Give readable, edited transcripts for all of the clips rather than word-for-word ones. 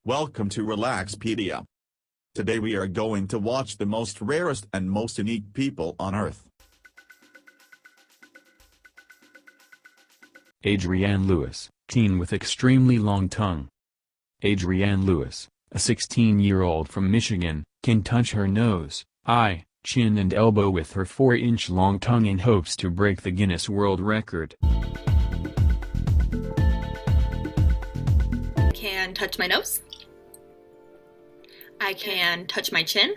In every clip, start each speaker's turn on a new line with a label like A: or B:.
A: Welcome to Relaxpedia. Today we are going to watch the most rarest and most unique people on Earth.
B: Adrienne Lewis, teen with extremely long tongue. Adrienne Lewis, a 16-year-old from Michigan, can touch her nose, eye, chin and elbow with her 4-inch long tongue in hopes to break the Guinness World Record.
C: Can touch my nose. I can touch my chin.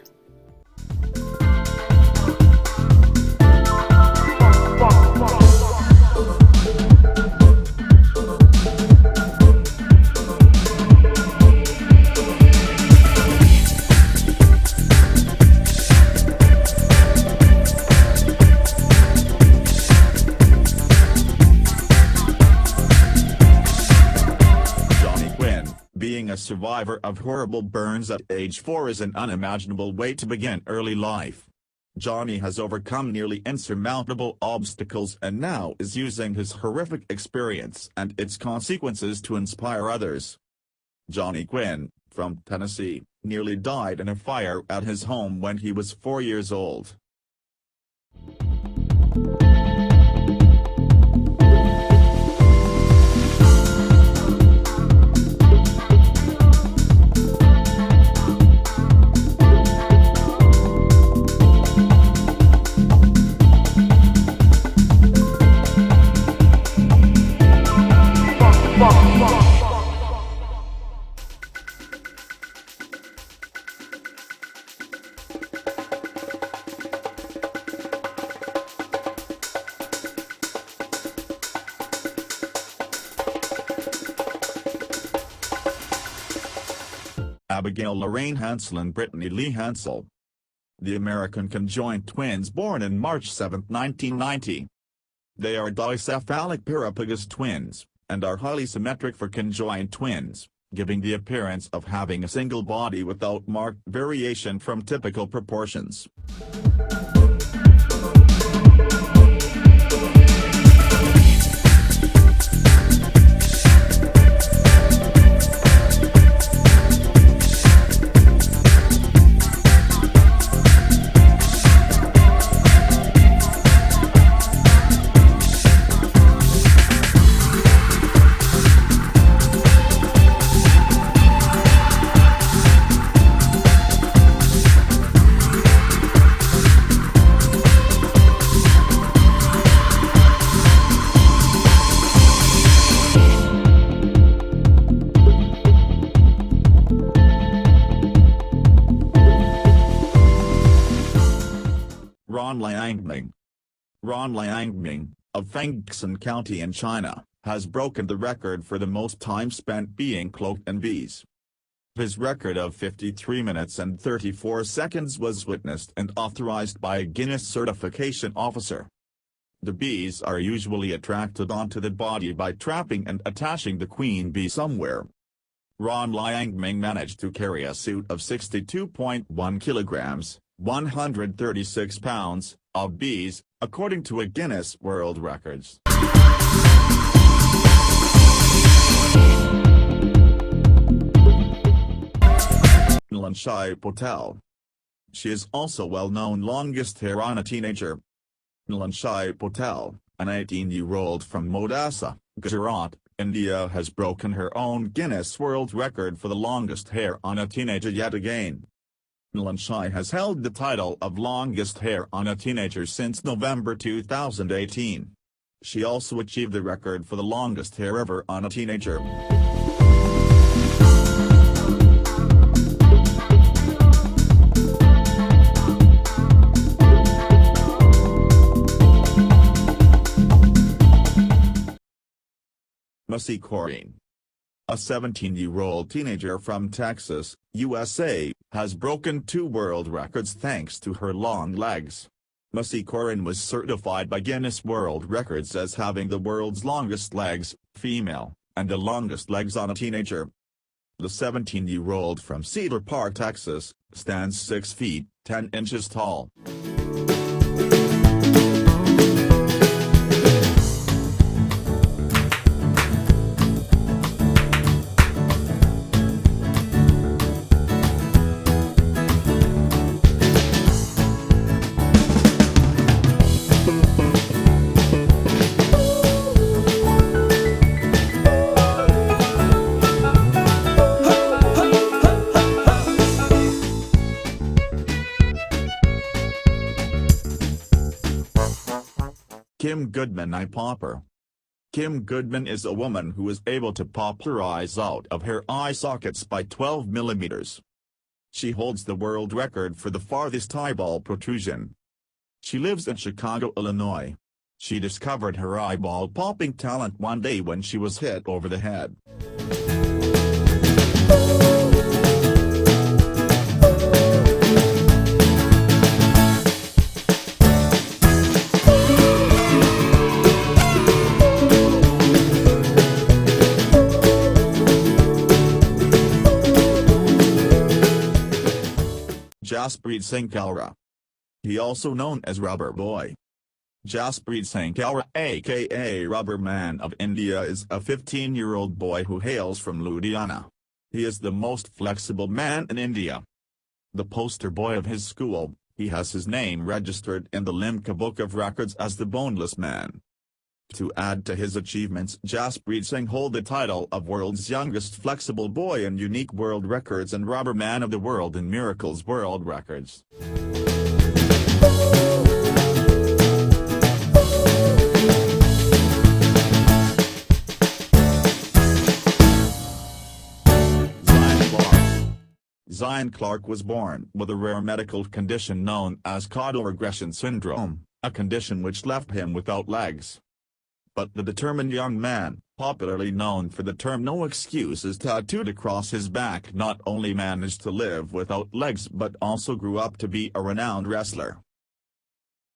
A: Being a survivor of horrible burns at age 4 is an unimaginable way to begin early life. Johnny has overcome nearly insurmountable obstacles and now is using his horrific experience and its consequences to inspire others. Johnny Quinn, from Tennessee, nearly died in a fire at his home when he was 4 years old. Abigail Lorraine Hansel and Brittany Lee Hansel. The American conjoined twins born in March 7, 1990. They are dicephalic parapagous twins, and are highly symmetric for conjoined twins, giving the appearance of having a single body without marked variation from typical proportions. Ron Liangming, of Fengxin County in China, has broken the record for the most time spent being cloaked in bees. His record of 53 minutes and 34 seconds was witnessed and authorized by a Guinness certification officer. The bees are usually attracted onto the body by trapping and attaching the queen bee somewhere. Ron Liangming managed to carry a suit of 62.1 kilograms, 136 pounds, of bees, according to a Guinness World Records. Nilanshai Patel. She is also well-known longest hair on a teenager. Nilanshai Patel, an 18-year-old from Modasa, Gujarat, India has broken her own Guinness World Record for the longest hair on a teenager yet again. Nilanshai has held the title of longest hair on a teenager since November 2018. She also achieved the record for the longest hair ever on a teenager. Missy Corrine. A 17-year-old teenager from Texas, USA, has broken 2 world records thanks to her long legs. Missy Corrine was certified by Guinness World Records as having the world's longest legs, female, and the longest legs on a teenager. The 17-year-old from Cedar Park, Texas, stands 6 feet, 10 inches tall. Kim Goodman eye popper. Kim Goodman is a woman who is able to pop her eyes out of her eye sockets by 12 millimeters. She holds the world record for the farthest eyeball protrusion. She lives in Chicago, Illinois. She discovered her eyeball popping talent one day when she was hit over the head. Jaspreet Singh Kalra. He also known as Rubber Boy. Jaspreet Singh Kalra aka Rubber Man of India is a 15-year-old boy who hails from Ludhiana. He is the most flexible man in India. The poster boy of his school, he has his name registered in the Limca Book of Records as the Boneless Man. To add to his achievements, Jaspreet Singh hold the title of World's Youngest Flexible Boy in Unique World Records and Rubber Man of the World in Miracles World Records. Zion Clark was born with a rare medical condition known as caudal regression syndrome, a condition which left him without legs. But the determined young man, popularly known for the term "no excuses" tattooed across his back, not only managed to live without legs but also grew up to be a renowned wrestler.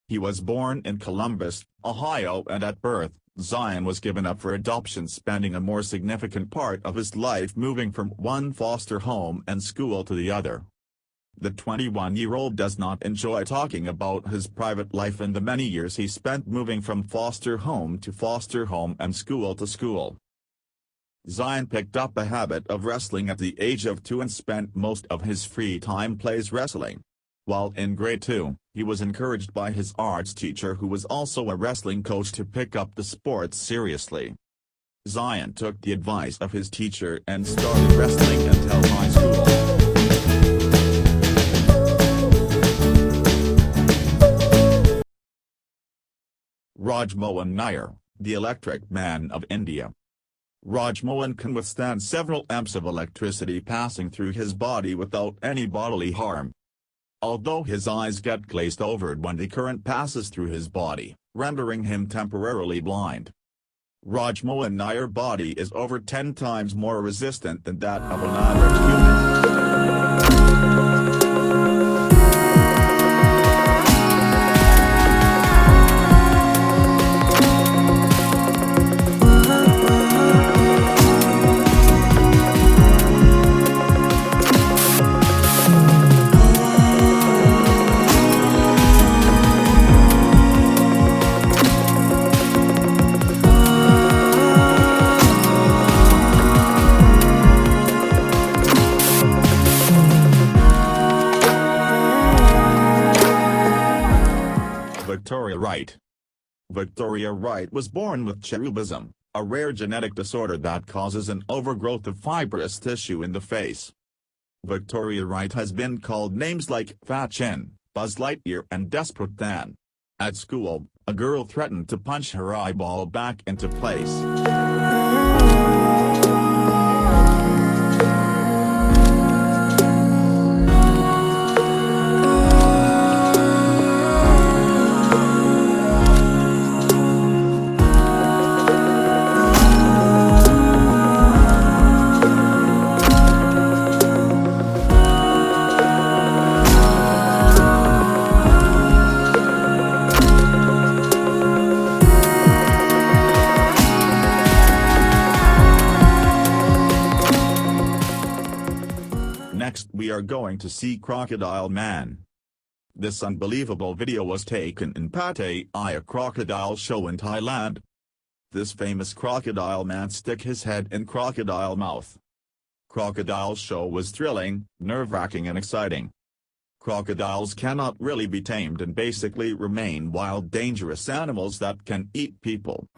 A: He was born in Columbus, Ohio, and at birth, Zion was given up for adoption, spending a more significant part of his life moving from one foster home and school to the other. The 21-year-old does not enjoy talking about his private life and the many years he spent moving from foster home to foster home and school to school. Zion picked up a habit of wrestling at the age of 2 and spent most of his free time plays wrestling. While in grade 2, he was encouraged by his arts teacher, who was also a wrestling coach, to pick up the sport seriously. Zion took the advice of his teacher and started wrestling until high school. Raj Mohan Nair, the Electric Man of India. Raj Mohan can withstand several amps of electricity passing through his body without any bodily harm. Although his eyes get glazed over when the current passes through his body, rendering him temporarily blind. Raj Mohan Nair's body is over 10 times more resistant than that of an average human. Victoria Wright. Victoria Wright was born with cherubism, a rare genetic disorder that causes an overgrowth of fibrous tissue in the face. Victoria Wright has been called names like Fat Chin, Buzz Lightyear, and Desperate Dan. At school, a girl threatened to punch her eyeball back into place. Next we are going to see Crocodile Man. This unbelievable video was taken in Pattaya, a crocodile show in Thailand. This famous crocodile man stick his head in crocodile mouth. Crocodile show was thrilling, nerve-wracking and exciting. Crocodiles cannot really be tamed and basically remain wild, dangerous animals that can eat people.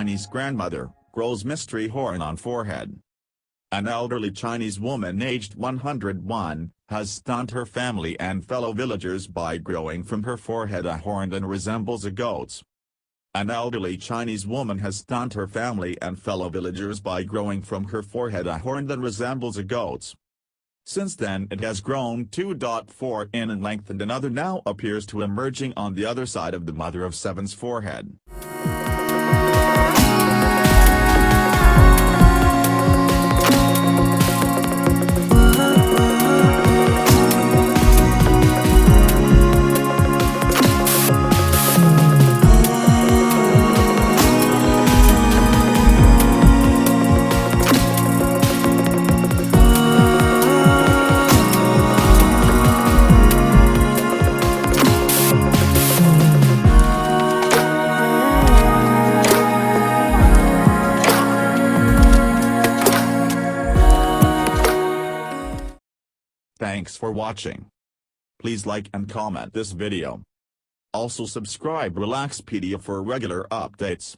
A: Chinese grandmother, grows mystery horn on forehead. An elderly Chinese woman aged 101, has stunned her family and fellow villagers by growing from her forehead a horn that resembles a goat's. An elderly Chinese woman has stunned her family and fellow villagers by growing from her forehead a horn that resembles a goat's. Since then it has grown 2.4 in length and another now appears to emerging on the other side of the mother of seven's forehead. Thanks for watching. Please like and comment this video. Also subscribe Relaxpedia for regular updates.